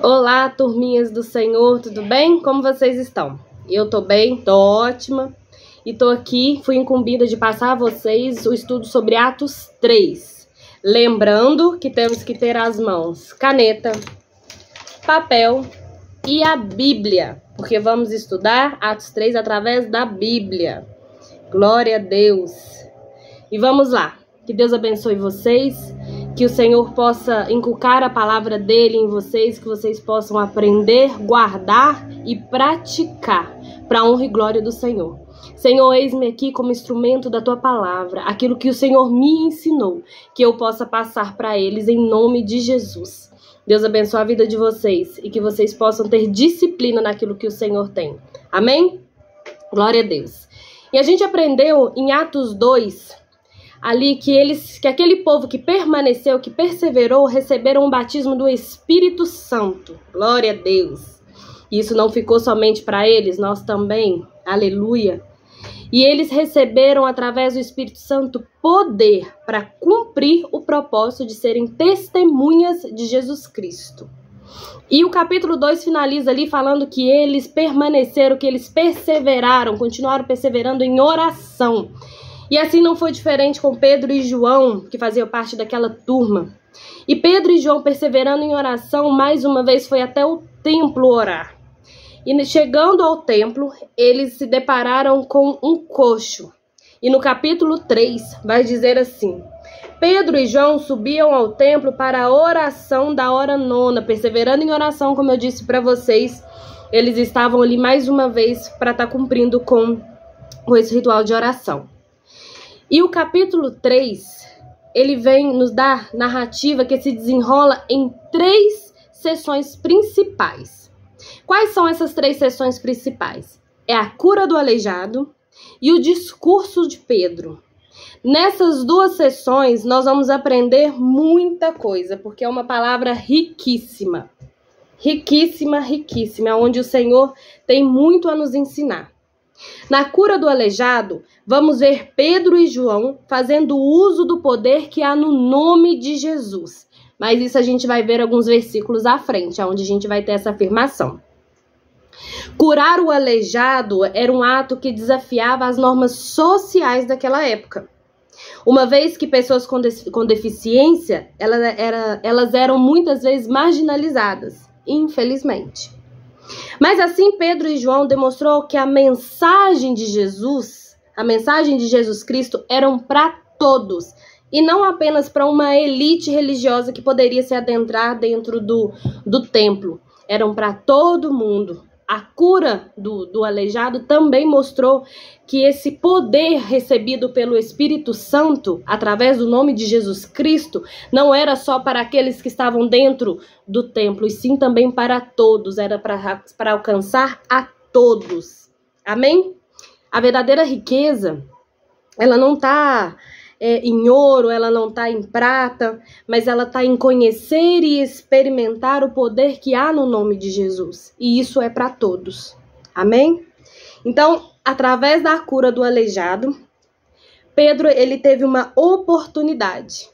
Olá, turminhas do Senhor, tudo bem? Como vocês estão? Eu tô bem, tô ótima. E tô aqui, fui incumbida de passar a vocês o estudo sobre Atos 3. Lembrando que temos que ter às mãos caneta, papel e a Bíblia, porque vamos estudar Atos 3 através da Bíblia. Glória a Deus! E vamos lá, que Deus abençoe vocês, que o Senhor possa inculcar a palavra dele em vocês, que vocês possam aprender, guardar e praticar para a honra e glória do Senhor. Senhor, eis-me aqui como instrumento da tua palavra, aquilo que o Senhor me ensinou, que eu possa passar para eles em nome de Jesus. Deus abençoe a vida de vocês e que vocês possam ter disciplina naquilo que o Senhor tem. Amém? Glória a Deus. E a gente aprendeu em Atos 2, ali que aquele povo que permaneceu, que perseverou, receberam o batismo do Espírito Santo. Glória a Deus. E isso não ficou somente para eles, nós também. Aleluia. E eles receberam, através do Espírito Santo, poder para cumprir o propósito de serem testemunhas de Jesus Cristo. E o capítulo 2 finaliza ali falando que eles permaneceram, que eles perseveraram, continuaram perseverando em oração. E assim não foi diferente com Pedro e João, que faziam parte daquela turma. E Pedro e João, perseverando em oração, mais uma vez foi até o templo orar. E chegando ao templo, eles se depararam com um coxo. E no capítulo 3 vai dizer assim: Pedro e João subiam ao templo para a oração da hora nona, perseverando em oração, como eu disse para vocês. Eles estavam ali mais uma vez para estar cumprindo com esse ritual de oração. E o capítulo 3, ele vem nos dar narrativa que se desenrola em 3 sessões principais. Quais são essas 3 sessões principais? É a cura do aleijado e o discurso de Pedro. Nessas 2 sessões, nós vamos aprender muita coisa, porque é uma palavra riquíssima. Riquíssima, riquíssima, onde o Senhor tem muito a nos ensinar. Na cura do aleijado, vamos ver Pedro e João fazendo uso do poder que há no nome de Jesus. Mas isso a gente vai ver alguns versículos à frente, onde a gente vai ter essa afirmação. Curar o aleijado era um ato que desafiava as normas sociais daquela época. Uma vez que pessoas com deficiência, elas eram muitas vezes marginalizadas, infelizmente. Mas assim Pedro e João demonstrou que a mensagem de Jesus Cristo eram para todos, e não apenas para uma elite religiosa que poderia se adentrar dentro do templo. Eram para todo mundo. A cura do aleijado também mostrou que esse poder recebido pelo Espírito Santo, através do nome de Jesus Cristo, não era só para aqueles que estavam dentro do templo, e sim também para todos, era para alcançar a todos. Amém? A verdadeira riqueza, ela não está em ouro, ela não está em prata, mas ela está em conhecer e experimentar o poder que há no nome de Jesus. E isso é para todos. Amém? Então, através da cura do aleijado, Pedro ele teve uma oportunidade.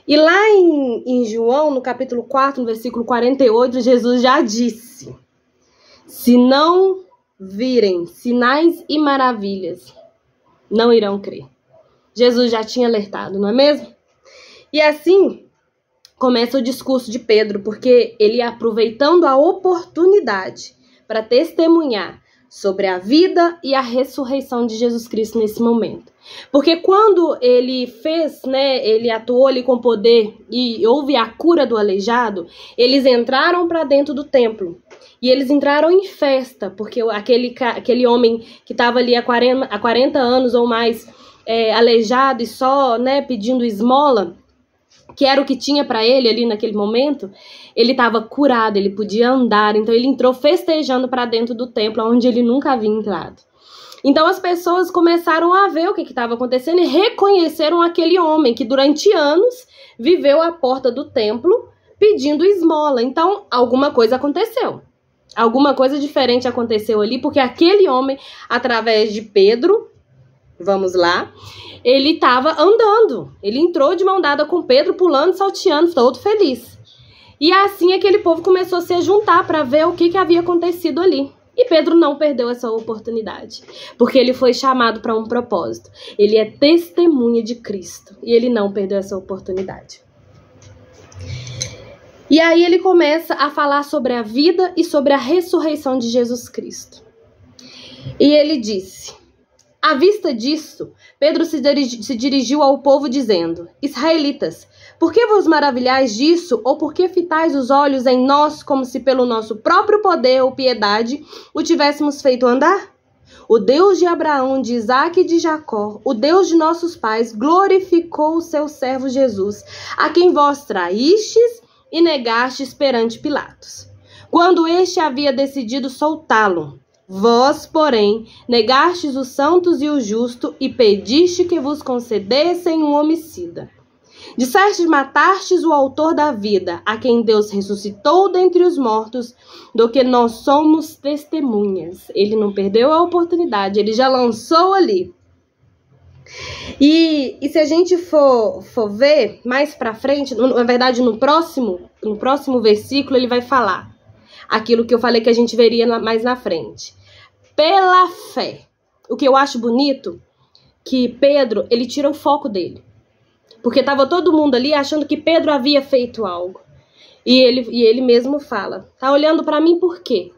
E lá em João, no capítulo 4, no versículo 48, Jesus já disse: se não virem sinais e maravilhas, não irão crer. Jesus já tinha alertado, não é mesmo? E assim começa o discurso de Pedro, porque ele aproveitando a oportunidade para testemunhar sobre a vida e a ressurreição de Jesus Cristo nesse momento. Porque quando ele fez, ele atuou ali com poder e houve a cura do aleijado, eles entraram para dentro do templo. E eles entraram em festa, porque aquele homem que estava ali há 40 anos ou mais, aleijado e só pedindo esmola, que era o que tinha para ele ali naquele momento, ele estava curado, ele podia andar, então ele entrou festejando para dentro do templo, onde ele nunca havia entrado. Então as pessoas começaram a ver o que estava acontecendo e reconheceram aquele homem que durante anos viveu à porta do templo pedindo esmola. Então alguma coisa aconteceu. Alguma coisa diferente aconteceu ali, porque aquele homem, através de Pedro, vamos lá, ele estava andando. Ele entrou de mão dada com Pedro, pulando, salteando, todo feliz. E assim aquele povo começou a se juntar para ver o que havia acontecido ali. E Pedro não perdeu essa oportunidade, porque ele foi chamado para um propósito. Ele é testemunha de Cristo e ele não perdeu essa oportunidade. E aí ele começa a falar sobre a vida e sobre a ressurreição de Jesus Cristo. E ele disse: à vista disso, Pedro se dirigiu ao povo dizendo: Israelitas, por que vos maravilhais disso, ou por que fitais os olhos em nós, como se pelo nosso próprio poder ou piedade o tivéssemos feito andar? O Deus de Abraão, de Isaque e de Jacó, o Deus de nossos pais, glorificou o seu servo Jesus, a quem vós traístes e negastes perante Pilatos, quando este havia decidido soltá-lo. Vós, porém, negastes os santos e o justo e pediste que vos concedessem um homicida. Disseste matastes o autor da vida, a quem Deus ressuscitou dentre os mortos, do que nós somos testemunhas. Ele não perdeu a oportunidade, ele já lançou ali. E se a gente for ver mais pra frente, na verdade no próximo versículo ele vai falar aquilo que eu falei que a gente veria mais na frente. Pela fé. O que eu acho bonito, que Pedro, ele tira o foco dele. Porque estava todo mundo ali achando que Pedro havia feito algo. E ele mesmo fala: tá olhando para mim por quê?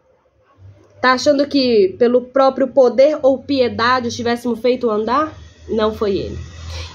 Tá achando que pelo próprio poder ou piedade tivéssemos feito andar? Não foi ele.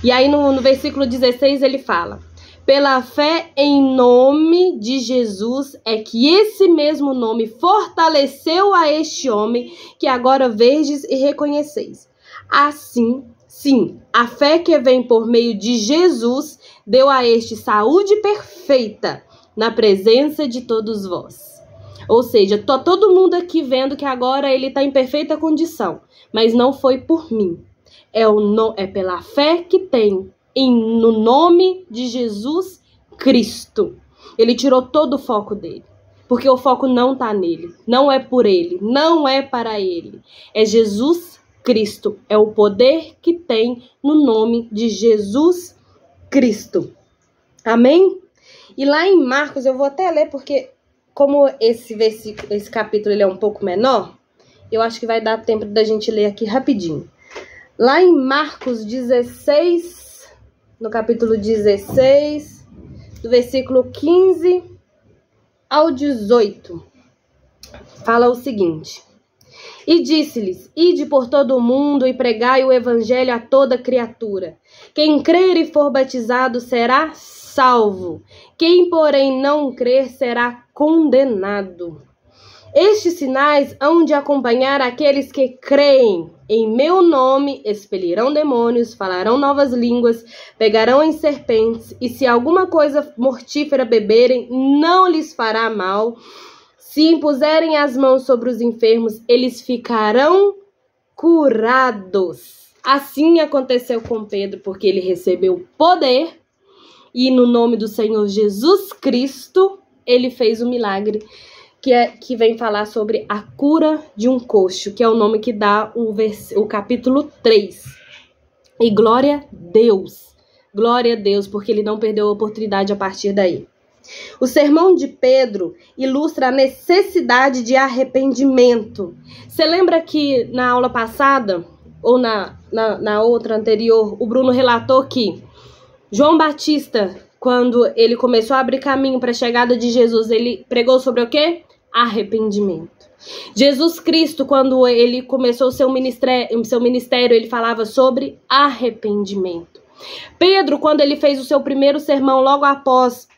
E aí no versículo 16 ele fala: pela fé em nome de Jesus é que esse mesmo nome fortaleceu a este homem que agora vedes e reconheceis. Assim, sim, a fé que vem por meio de Jesus deu a este saúde perfeita na presença de todos vós. Ou seja, tá todo mundo aqui vendo que agora ele está em perfeita condição, mas não foi por mim. É pela fé que tem no nome de Jesus Cristo. Ele tirou todo o foco dele, porque o foco não está nele, não é por ele, não é para ele. É Jesus Cristo, é o poder que tem no nome de Jesus Cristo. Amém? E lá em Marcos, eu vou até ler, porque como esse capítulo ele é um pouco menor, eu acho que vai dar tempo da gente ler aqui rapidinho. Lá em Marcos 16, no capítulo 16, do versículo 15 ao 18, fala o seguinte: e disse-lhes: ide por todo o mundo e pregai o evangelho a toda criatura. Quem crer e for batizado será salvo. Quem, porém, não crer será condenado. Estes sinais hão de acompanhar aqueles que creem. Em meu nome expelirão demônios, falarão novas línguas, pegarão em serpentes, e se alguma coisa mortífera beberem, não lhes fará mal. Se impuserem as mãos sobre os enfermos, eles ficarão curados. Assim aconteceu com Pedro, porque ele recebeu poder, e no nome do Senhor Jesus Cristo, ele fez o milagre que vem falar sobre a cura de um coxo, que é o nome que dá o capítulo 3. E glória a Deus, porque ele não perdeu a oportunidade a partir daí. O sermão de Pedro ilustra a necessidade de arrependimento. Você lembra que na aula passada, ou na outra anterior, o Bruno relatou que João Batista, quando ele começou a abrir caminho para a chegada de Jesus, ele pregou sobre o quê? Arrependimento. Jesus Cristo, quando ele começou o seu ministério, ele falava sobre arrependimento. Pedro, quando ele fez o seu primeiro sermão logo após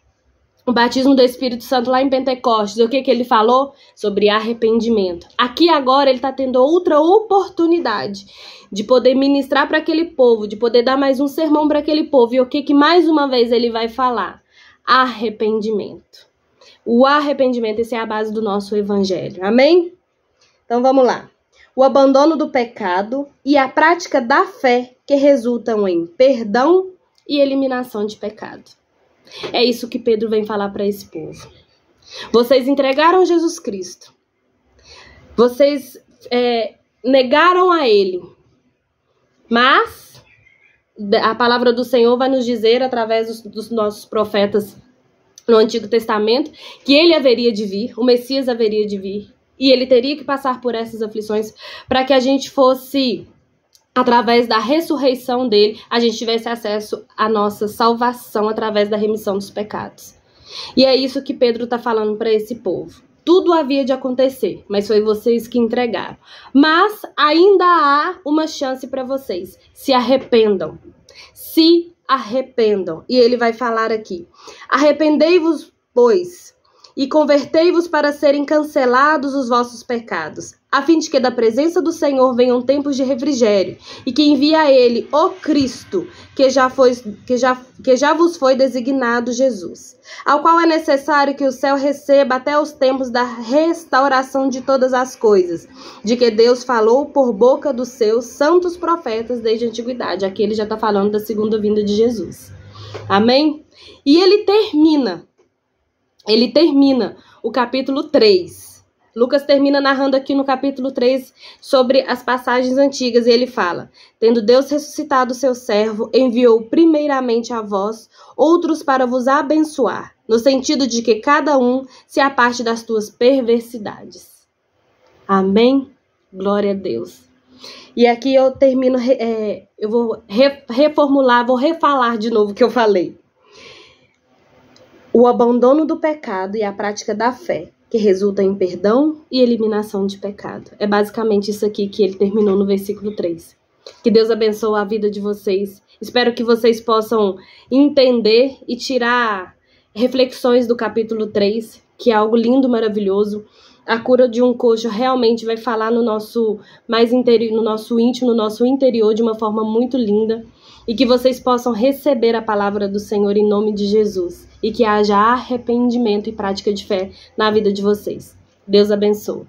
o batismo do Espírito Santo lá em Pentecostes, o que ele falou? Sobre arrependimento. Aqui agora ele está tendo outra oportunidade de poder ministrar para aquele povo, de poder dar mais um sermão para aquele povo. E o que mais uma vez ele vai falar? Arrependimento. O arrependimento, essa é a base do nosso evangelho. Amém? Então vamos lá. O abandono do pecado e a prática da fé que resultam em perdão e eliminação de pecado. É isso que Pedro vem falar para esse povo. Vocês entregaram Jesus Cristo. Vocês negaram a Ele. Mas a palavra do Senhor vai nos dizer, através dos nossos profetas no Antigo Testamento, que ele haveria de vir, o Messias haveria de vir, e ele teria que passar por essas aflições para que a gente fosse, através da ressurreição dele, a gente tivesse acesso à nossa salvação através da remissão dos pecados. E é isso que Pedro está falando para esse povo. Tudo havia de acontecer, mas foi vocês que entregaram. Mas ainda há uma chance para vocês. Se arrependam. Se arrependam. E ele vai falar aqui: arrependei-vos, pois, e convertei-vos para serem cancelados os vossos pecados, a fim de que da presença do Senhor venham tempos de refrigério, e que envie a ele o Cristo, que já vos foi designado Jesus, ao qual é necessário que o céu receba até os tempos da restauração de todas as coisas, de que Deus falou por boca dos seus santos profetas desde a antiguidade. Aqui ele já está falando da segunda vinda de Jesus. Amém? E ele termina o capítulo 3. Lucas termina narrando aqui no capítulo 3 sobre as passagens antigas, e ele fala: tendo Deus ressuscitado seu servo, enviou primeiramente a vós outros para vos abençoar, no sentido de que cada um se aparte das tuas perversidades. Amém? Glória a Deus. E aqui eu termino, eu vou reformular, vou refalar de novo o que eu falei. O abandono do pecado e a prática da fé, que resulta em perdão e eliminação de pecado. É basicamente isso aqui que ele terminou no versículo 3. Que Deus abençoe a vida de vocês. Espero que vocês possam entender e tirar reflexões do capítulo 3, que é algo lindo, maravilhoso. A cura de um coxo realmente vai falar no nosso no nosso íntimo, no nosso interior, de uma forma muito linda. E que vocês possam receber a palavra do Senhor em nome de Jesus. E que haja arrependimento e prática de fé na vida de vocês. Deus abençoe.